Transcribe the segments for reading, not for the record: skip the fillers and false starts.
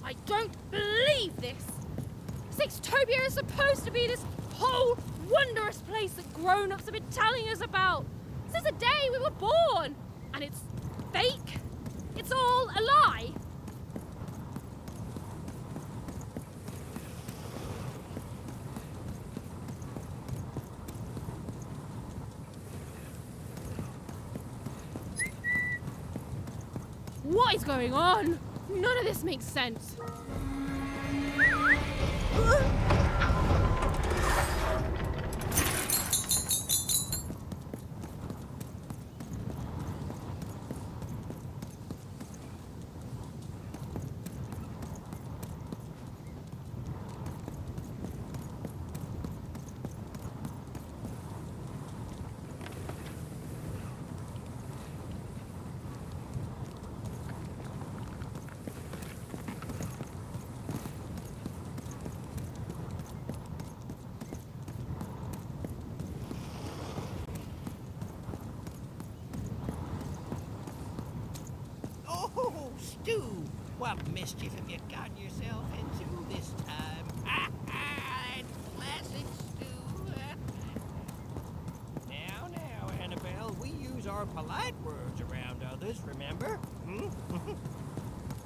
I don't believe this! Sextopia is supposed to be this whole wondrous place that grown-ups have been telling us about since the day we were born! And it's fake? It's all a lie? What is going on? None of this makes sense. Stu, what mischief have you gotten yourself into this time? Classic Stu. Now, Annabelle, we use our polite words around others, remember?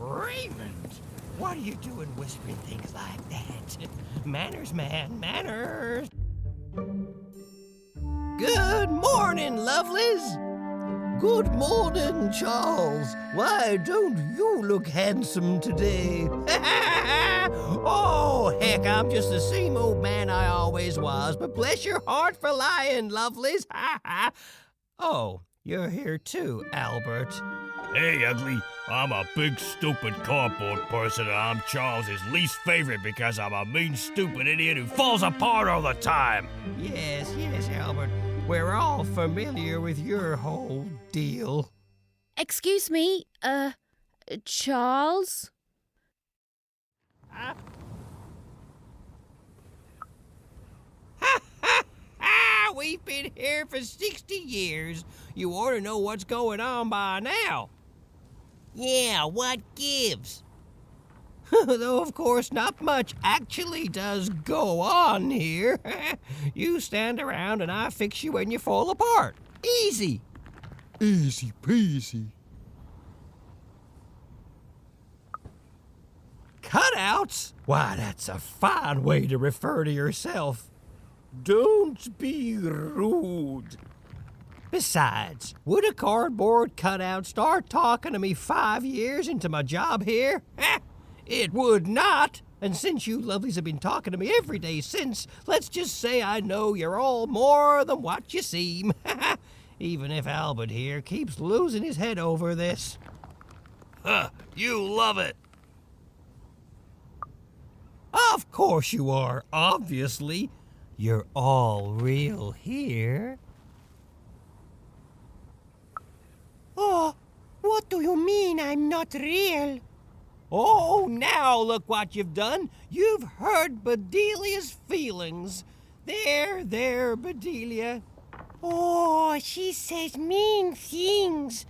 Raymond, what are you doing whispering things like that? Manners, man, manners. Good morning, lovelies. Good morning, Charles. Why don't you look handsome today? Oh, heck, I'm just the same old man I always was, but bless your heart for lying, lovelies. Oh, you're here too, Albert. Hey, ugly. I'm a big, stupid cardboard person, and I'm Charles's least favorite because I'm a mean, stupid idiot who falls apart all the time. Yes, Albert. We're all familiar with your whole deal. Excuse me, Charles? We've been here for 60 years. You ought to know what's going on by now. Yeah, what gives? Though, of course, not much actually does go on here. You stand around and I fix you when you fall apart. Easy. Easy peasy. Cutouts? Why, that's a fine way to refer to yourself. Don't be rude. Besides, would a cardboard cutout start talking to me 5 years into my job here? It would not. And since you lovelies have been talking to me every day since, let's just say I know you're all more than what you seem. Even if Albert here keeps losing his head over this. You love it. Of course you are, obviously. You're all real here. Oh, what do you mean I'm not real? Oh, now look what you've done. You've hurt Bedelia's feelings. There, Bedelia. Oh, she says mean things.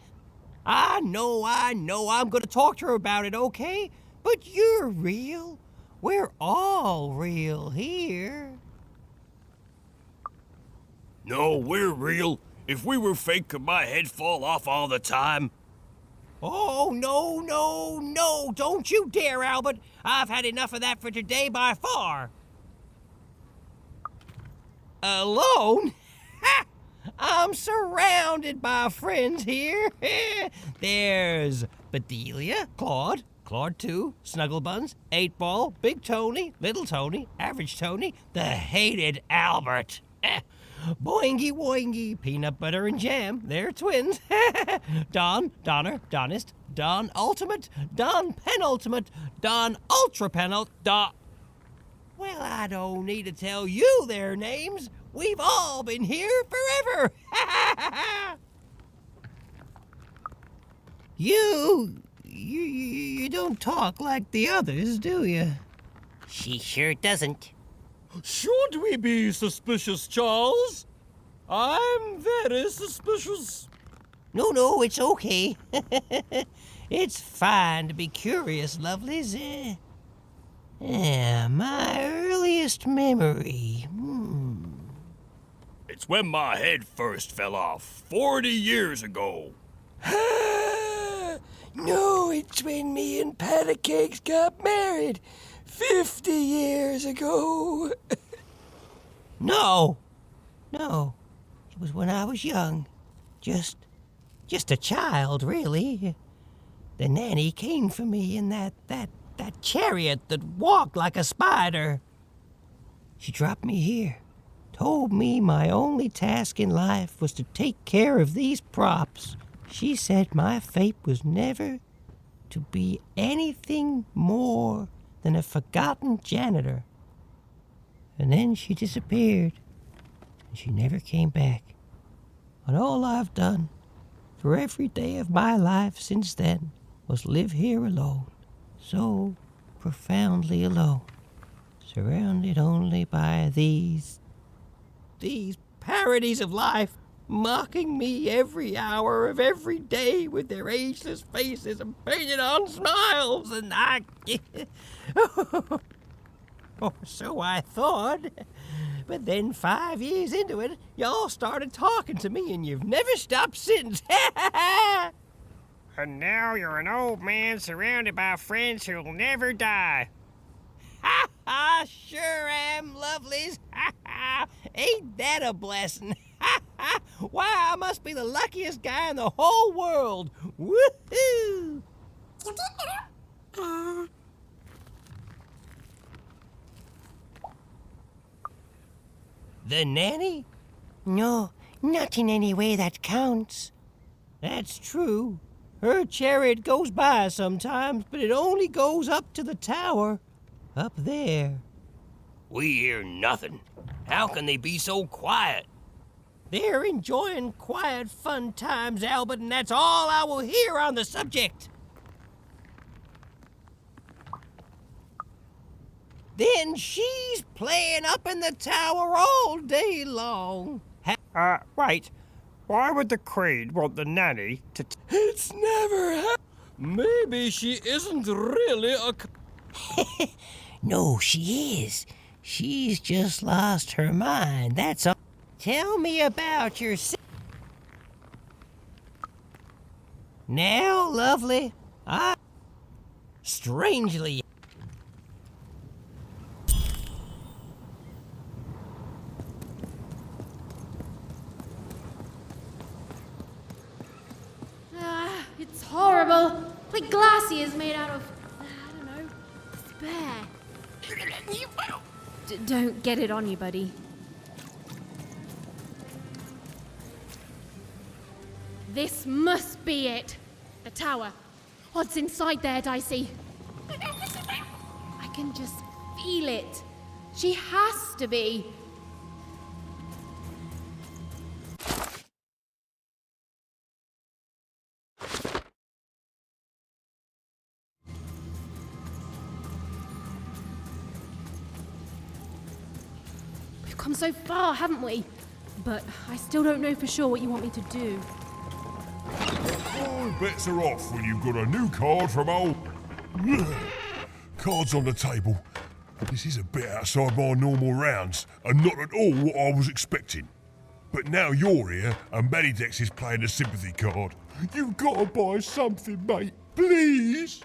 I know. I'm gonna talk to her about it, okay? But you're real. We're all real here. No, we're real. If we were fake, could my head fall off all the time? Oh, no, no, no. Don't you dare, Albert. I've had enough of that for today by far. Alone? Ha! I'm surrounded by friends here. There's Bedelia, Claude 2, Snugglebuns, 8-Ball, Big Tony, Little Tony, Average Tony, the hated Albert. Boingy Woingy, Peanut Butter and Jam, they're twins. Don, Donner, Donist, Don Ultimate, Don Penultimate, Don Ultra Penult, Don... Well, I don't need to tell you their names. We've all been here forever. You don't talk like the others, do you? She sure doesn't. Should we be suspicious, Charles? I'm very suspicious. No, it's okay. It's fine to be curious, lovelies. My earliest memory. It's when my head first fell off 40 years ago. No, it's when me and Patty Cakes got married 50 years ago. No. It was when I was young. Just a child, really. The nanny came for me in that chariot that walked like a spider. She dropped me here, told me my only task in life was to take care of these props. She said my fate was never to be anything more than a forgotten janitor. And then she disappeared, and she never came back. And all I've done for every day of my life since then was live here alone, so profoundly alone, surrounded only by these parodies of life, mocking me every hour of every day with their ageless faces and painted on smiles, and I... Or so I thought. But then 5 years into it, y'all started talking to me, and you've never stopped since. And now you're an old man surrounded by friends who'll never die. I sure am, lovelies. Ain't that a blessing? Why, I must be the luckiest guy in the whole world. Woohoo! The nanny? No, not in any way that counts. That's true. Her chariot goes by sometimes, but it only goes up to the tower. Up there. We hear nothing. How can they be so quiet? They're enjoying quiet, fun times, Albert, and that's all I will hear on the subject. Then she's playing up in the tower all day long. Wait. Why would the Creed want the nanny to... It's never happened. Maybe she isn't really a... No, she is. She's just lost her mind, that's all. Tell me about yourself. Now, lovely, strangely... It's horrible. Like glaciers made out of, I don't know, despair. Don't get it on you, buddy. This must be it. The tower. What's inside there, Dicey? I can just feel it. She has to be. We've come so far, haven't we? But I still don't know for sure what you want me to do. All bets are off when you've got a new card from old... Cards on the table. This is a bit outside my normal rounds, and not at all what I was expecting. But now you're here, and Medidex is playing a sympathy card. You've got to buy something, mate. Please?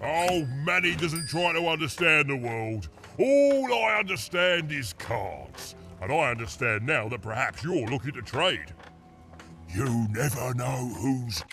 Oh, Manny doesn't try to understand the world. All I understand is cards. And I understand now that perhaps you're looking to trade. You never know who's...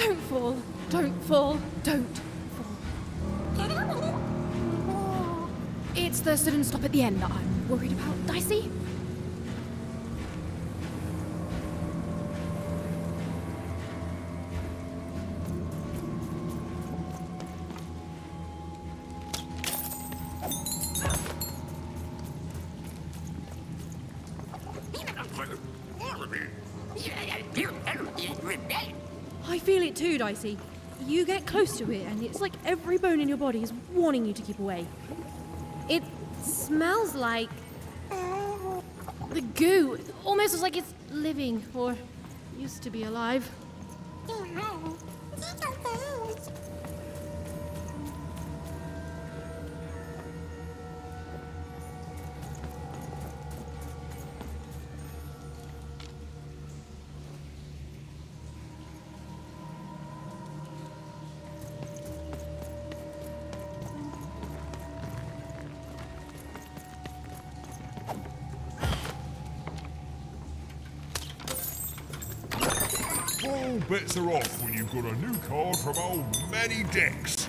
Don't fall. Don't fall. Don't fall. It's the sudden stop at the end that I'm worried about, Dicey. I feel it too, Dicey. You get close to it, and it's like every bone in your body is warning you to keep away. It smells like the goo. Almost as like it's living, or used to be alive. All bets are off when you've got a new card from old Manny Dex.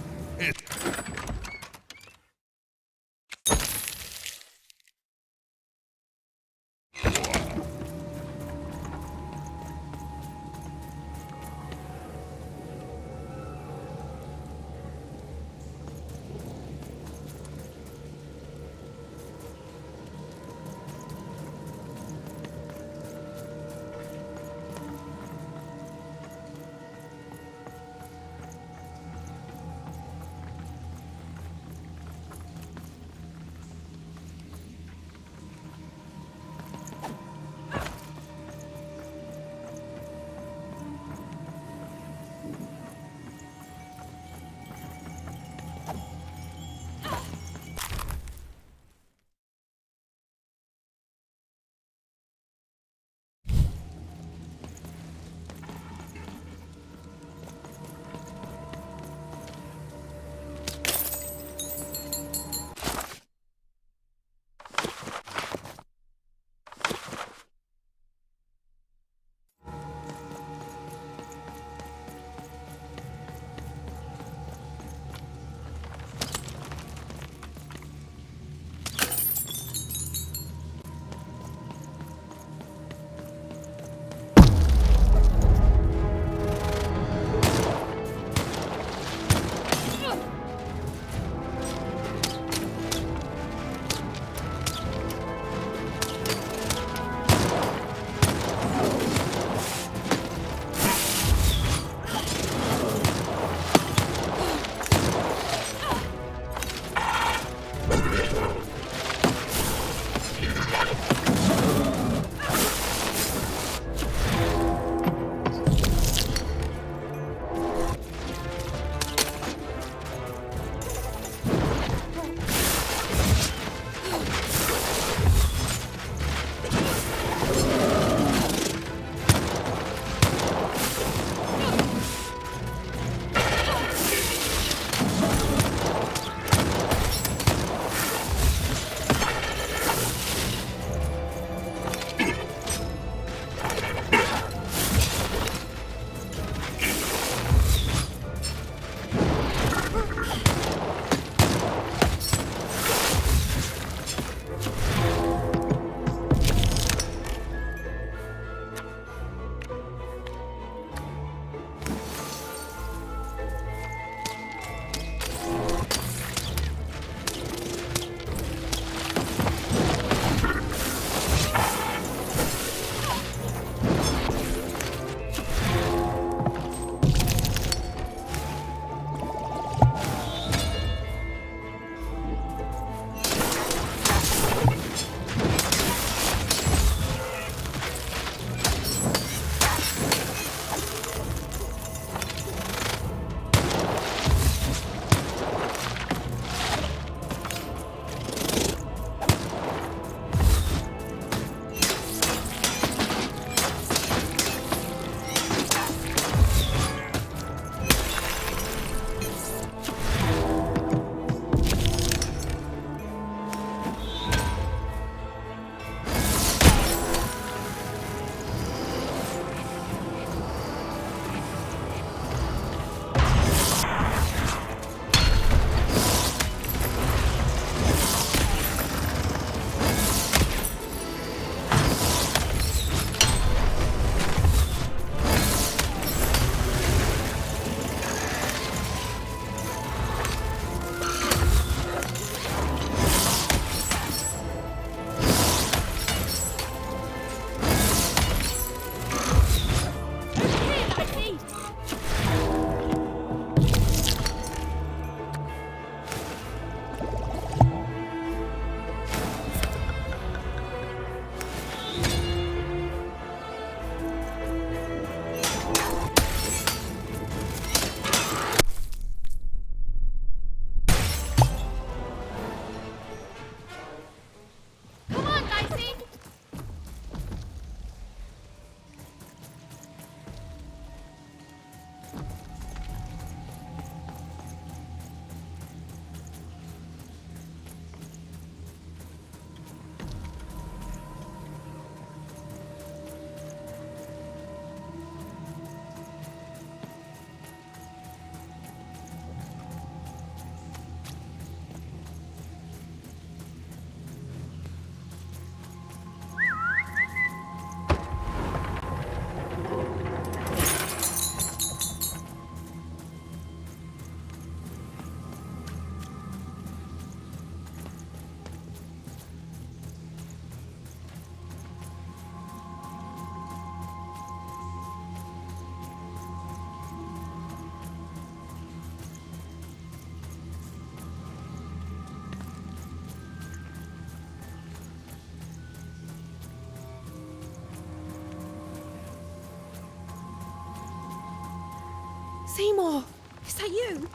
Seymour, is that you?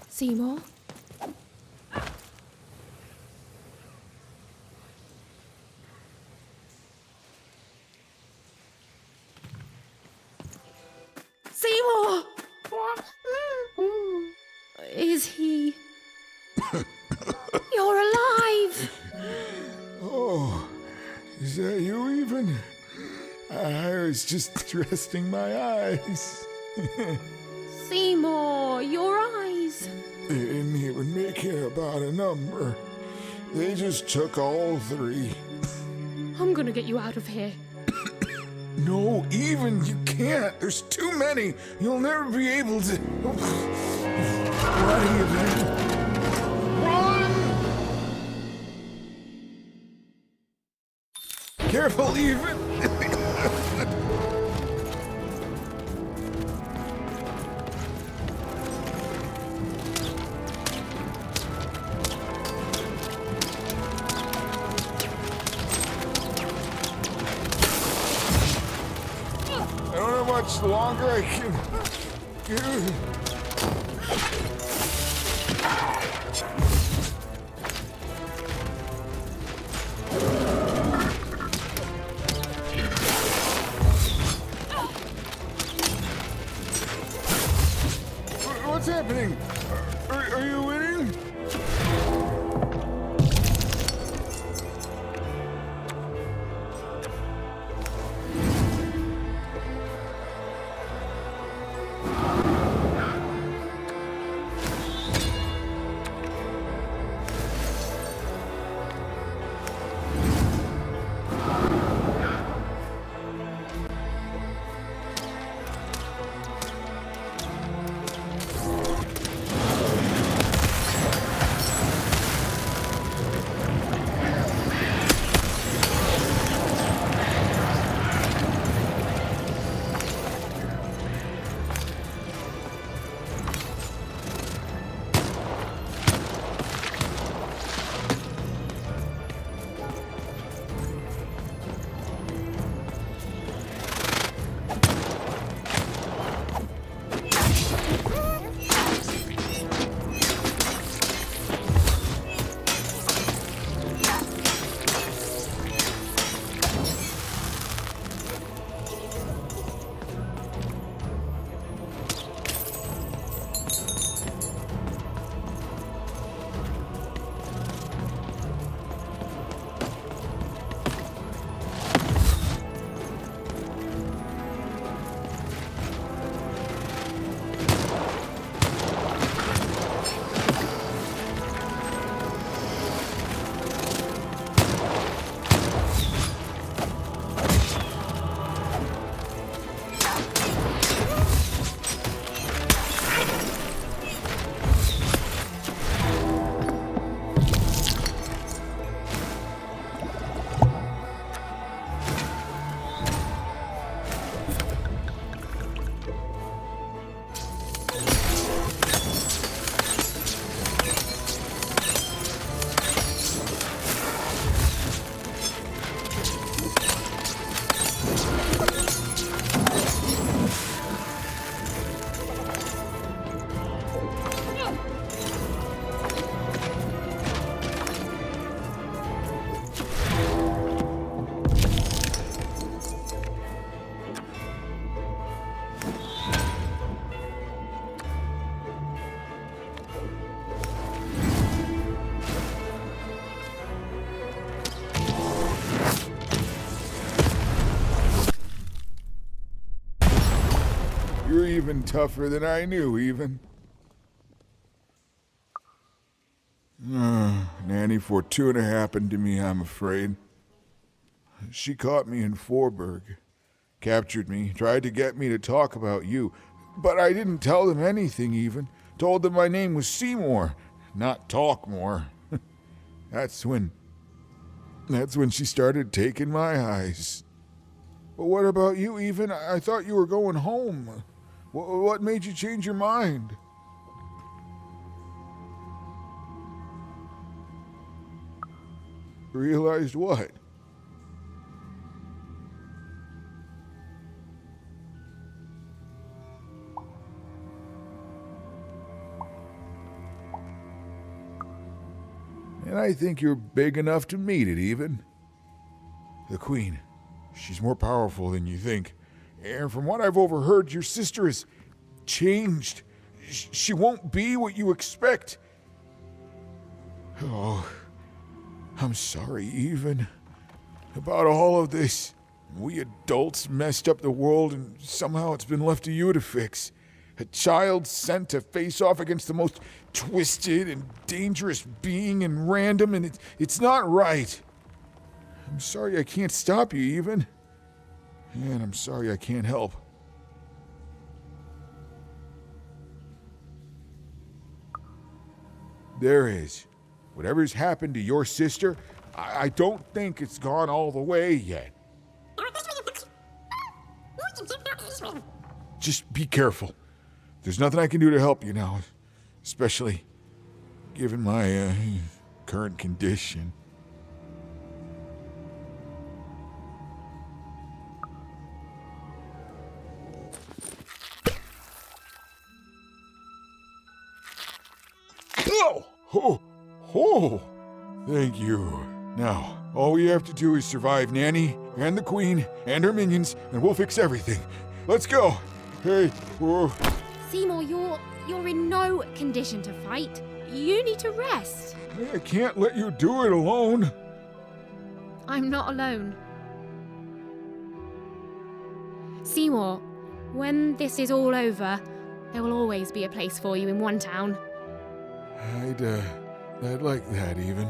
Seymour? Seymour! Is he... You're alive! Oh, is that you even? I was just resting my eyes. Seymour, your eyes. They didn't even make care about a number. They just took all three. I'm gonna get you out of here. No, even you can't. There's too many. You'll never be able to. Run, even. Run! Careful, even. I don't know how much longer I can do. What's happening? Are you winning? You're even tougher than I knew, even. Nanny Fortuna happened to me, I'm afraid. She caught me in Forberg, captured me, tried to get me to talk about you, but I didn't tell them anything even. Told them my name was Seymour, not Talkmore. That's when she started taking my eyes. But what about you, even? I thought you were going home. What made you change your mind? Realized what? and I think you're big enough to meet it even. The Queen, she's more powerful than you think. And from what I've overheard, your sister has changed. She won't be what you expect. Oh, I'm sorry, even about all of this. We adults messed up the world, and somehow it's been left to you to fix. A child sent to face off against the most twisted and dangerous being in random, and it's not right. I'm sorry I can't stop you, even. And I'm sorry I can't help. There is. Whatever's happened to your sister, I don't think it's gone all the way yet. Just be careful. There's nothing I can do to help you now, especially given my current condition. Oh, thank you. Now, all we have to do is survive Nanny and the Queen and her minions, and we'll fix everything. Let's go. Hey, whoa. Seymour, you're in no condition to fight. You need to rest. I can't let you do it alone. I'm not alone. Seymour, when this is all over, there will always be a place for you in one town. I'd like that, even.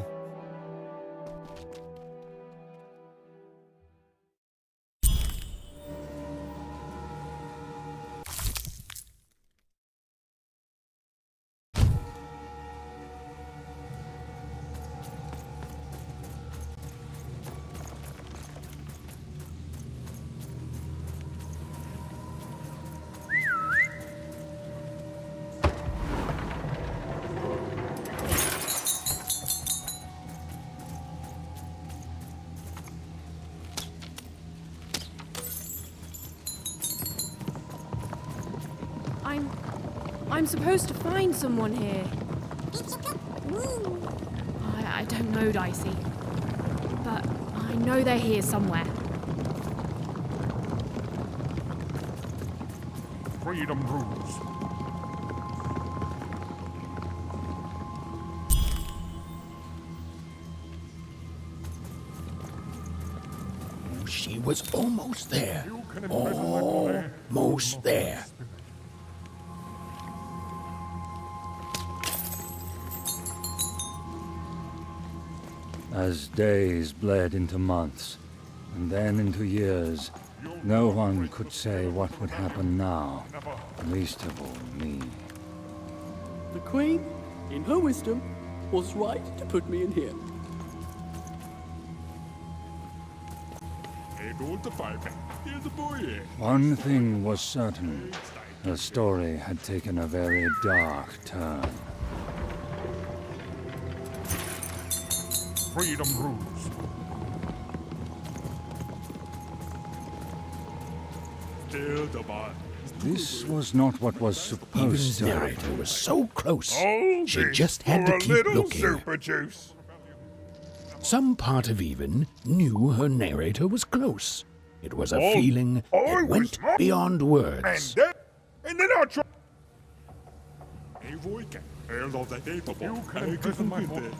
I'm supposed to find someone here. I don't know, Dicey. But I know they're here somewhere. Freedom rules. She was almost there. Almost there. As days bled into months, and then into years, no one could say what would happen now, least of all me. The Queen, in her wisdom, was right to put me in here. One thing was certain, the story had taken a very dark turn. Freedom rules. This was not what was supposed to The happen. narrator was so close, All she this just had for to a keep little looking. super juice. Some part of Even knew her narrator was close. It was a Oh, feeling I that was went smart. beyond words. And then I'll try. You can imprison my heart.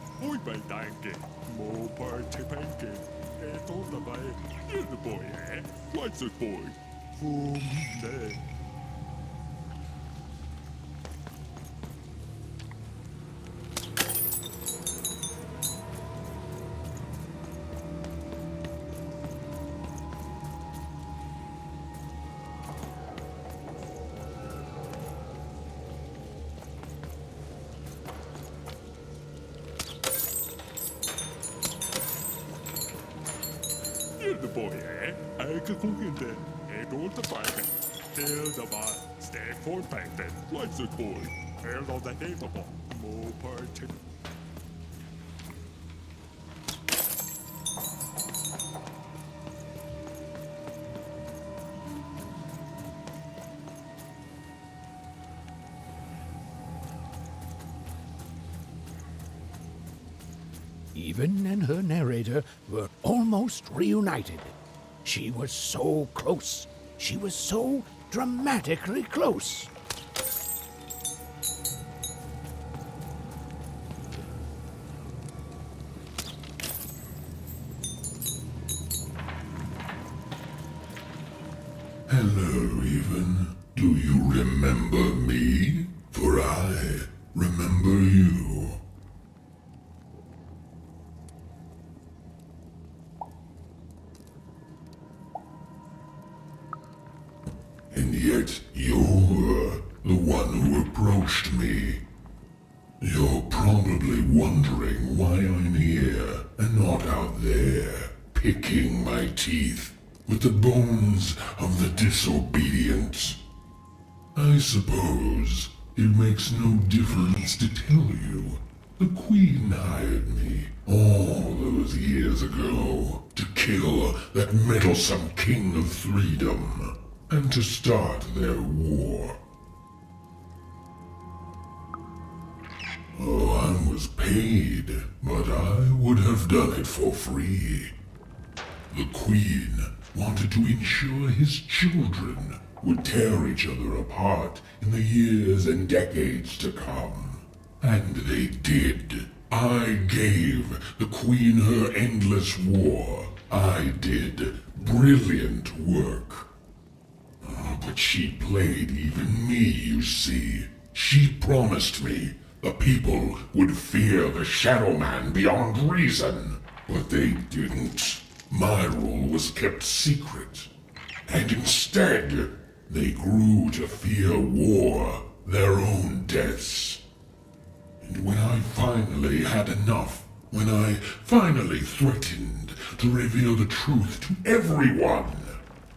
Even and her narrator were almost reunited. She was so close. She was so dramatically close. Hello, Even. Do you remember me? For I remember you. And yet you're the one who approached me. You're probably wondering why I'm here and not out there, picking my teeth with the bones of the disobedient. I suppose it makes no difference to tell you. The Queen hired me all those years ago to kill that meddlesome King of Freedom and to start their war. Oh, I was paid, but I would have done it for free. The Queen wanted to ensure his children would tear each other apart in the years and decades to come. And they did. I gave the Queen her endless war. I did brilliant work. But she played even me, you see. She promised me the people would fear the Shadow Man beyond reason. But they didn't. My rule was kept secret. And instead, they grew to fear war, their own deaths. And when I finally had enough, when I finally threatened to reveal the truth to everyone,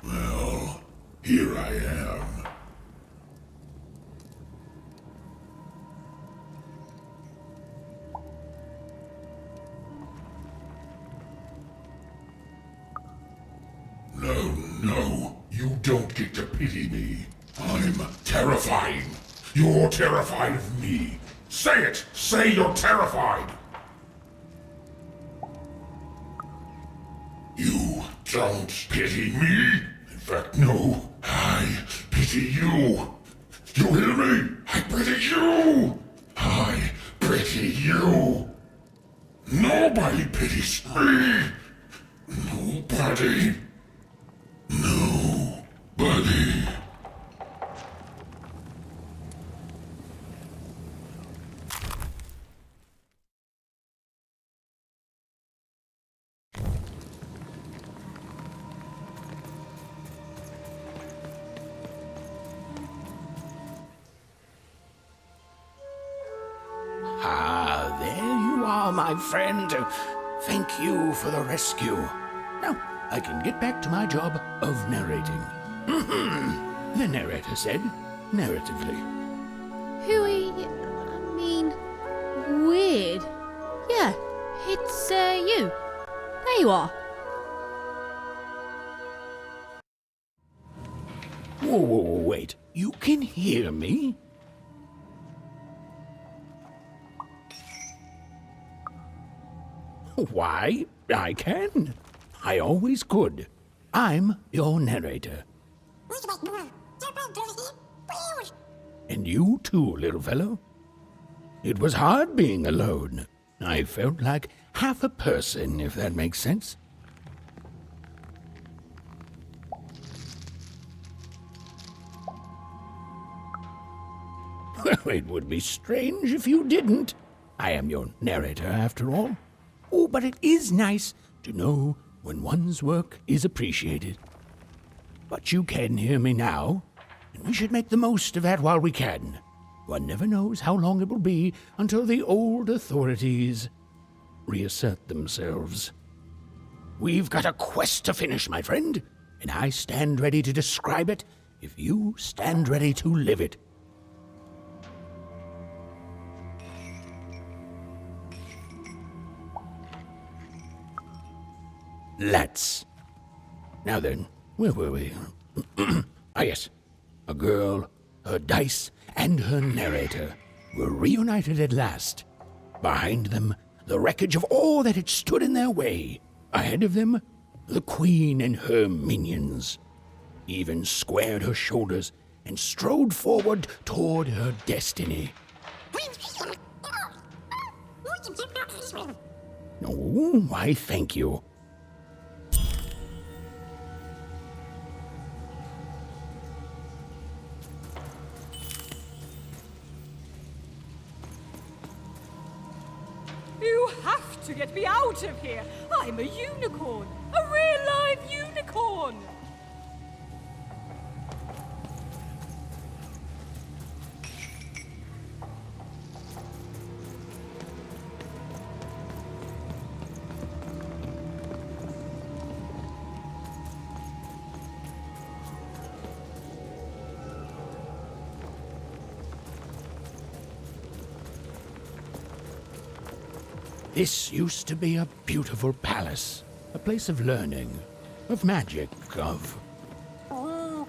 well, here I am. No, you don't get to pity me. I'm terrifying. You're terrified of me. Say it! Say you're terrified! You don't pity me? In fact, no. I pity you. You hear me? I pity you! I pity you! Nobody pities me! Nobody! Nobody! Ah, there you are, my friend. Thank you for the rescue. Now, I can get back to my job of narrating. The narrator said, narratively. Weird. Yeah, it's, you. There you are. Whoa, wait. You can hear me? Why, I can. I always could. I'm your narrator. And you too, little fellow. It was hard being alone. I felt like half a person, if that makes sense. Well, it would be strange if you didn't. I am your narrator, after all. Oh, but it is nice to know when one's work is appreciated. But you can hear me now, and we should make the most of that while we can. One never knows how long it will be until the old authorities reassert themselves. We've got a quest to finish, my friend, and I stand ready to describe it if you stand ready to live it. Let's. Now then, where were we? Ah, yes. A girl, her dice, and her narrator were reunited at last. Behind them, the wreckage of all that had stood in their way. Ahead of them, the Queen and her minions. Even squared her shoulders and strode forward toward her destiny. Oh, why, thank you. You have to get me out of here. I'm a unicorn. A real live unicorn. This used to be a beautiful palace, a place of learning, of magic, of... Oh,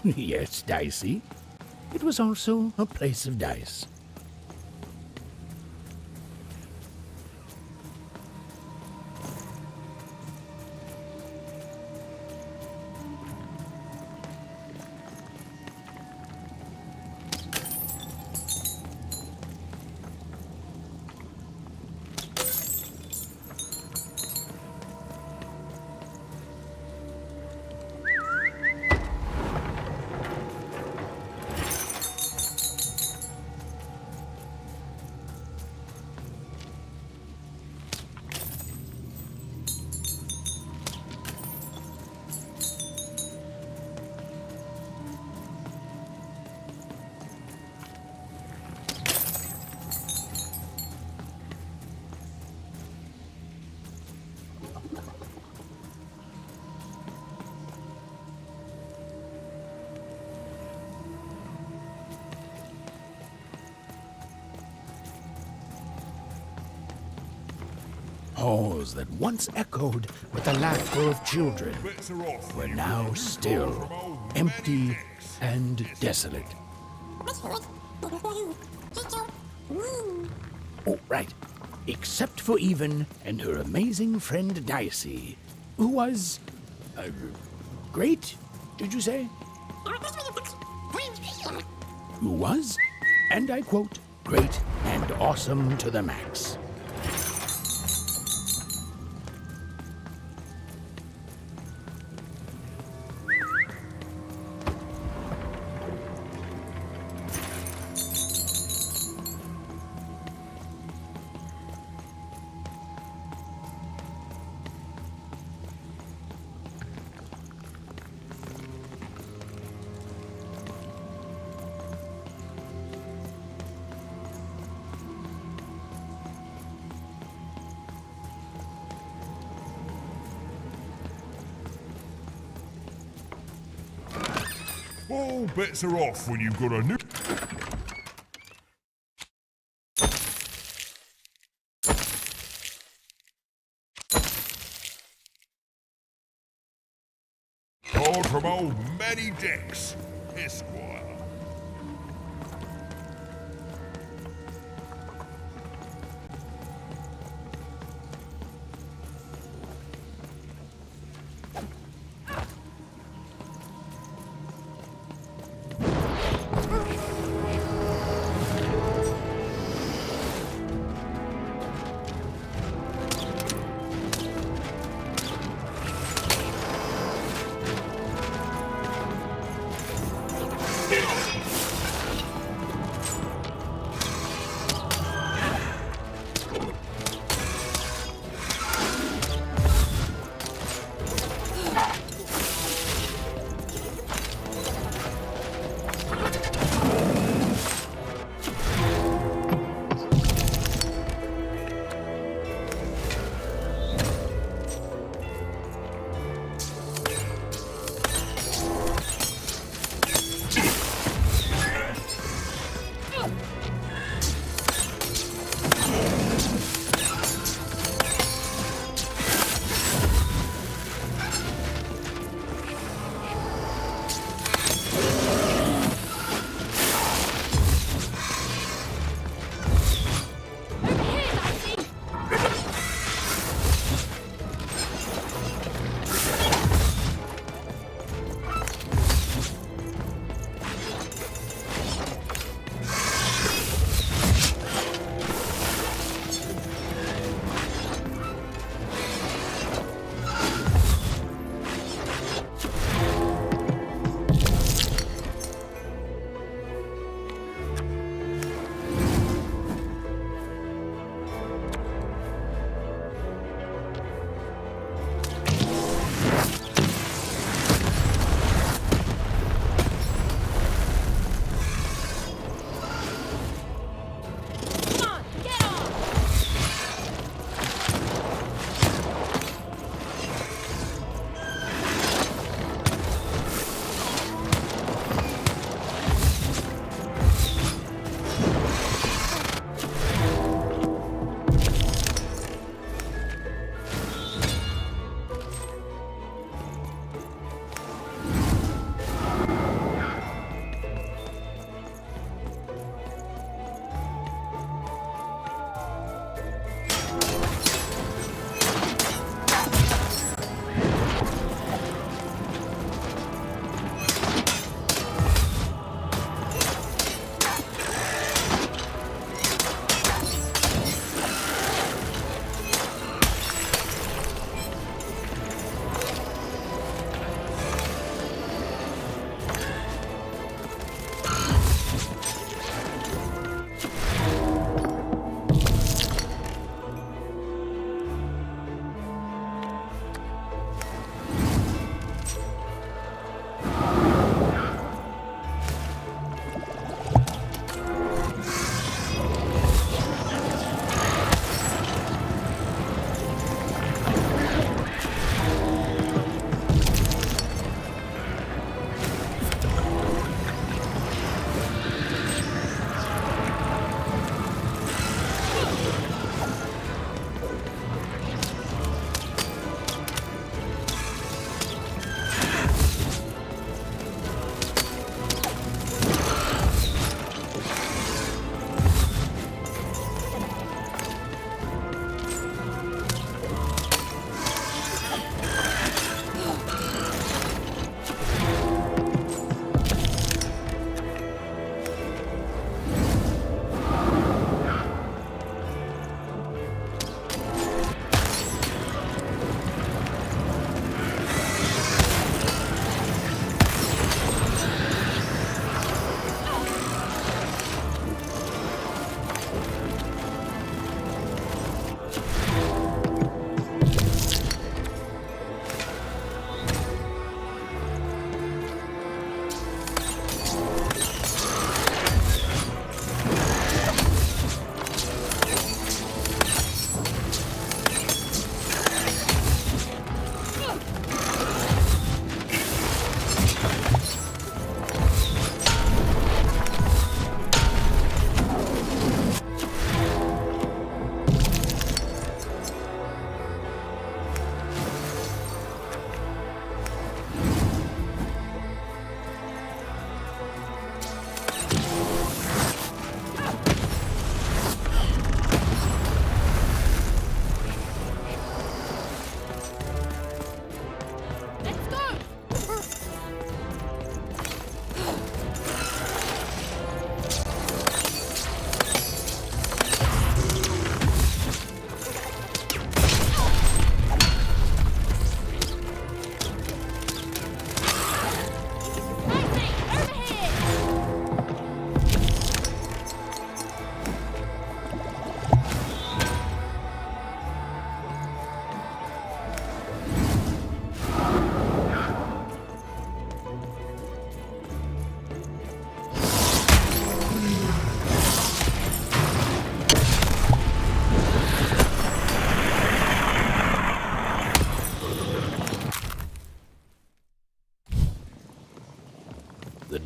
yes, Dicey. It was also a place of dice. Halls that once echoed with the laughter of children were now still, empty and desolate. Oh, right. Except for Even and her amazing friend Dicey, who was... great, did you say? Who was, and I quote, great and awesome to the max. All bets are off when you've got a new... Card from old Matty Dex, Esquire.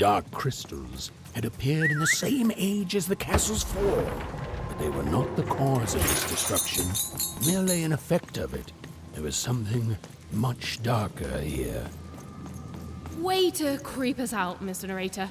dark crystals had appeared in the same age as the castle's fall, but they were not the cause of its destruction, merely an effect of it. There was something much darker here. Way to creep us out, Mr. Narrator.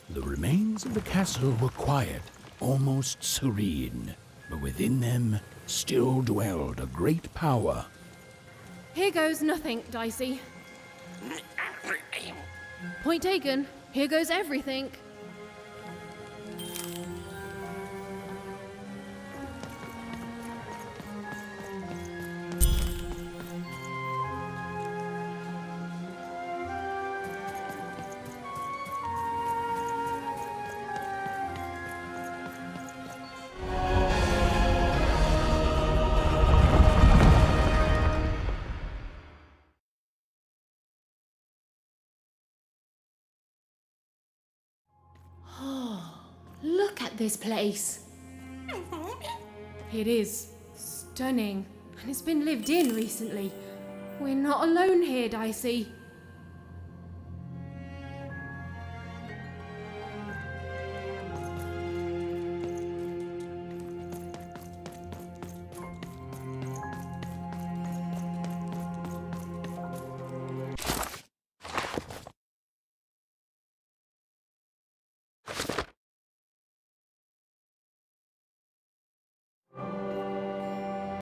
The remains of the castle were quiet, almost serene, but within them still dwelled a great power. Here goes nothing, Dicey. Point taken. Here goes everything. Look at this place. It is stunning, and it's been lived in recently. We're not alone here, Dicey.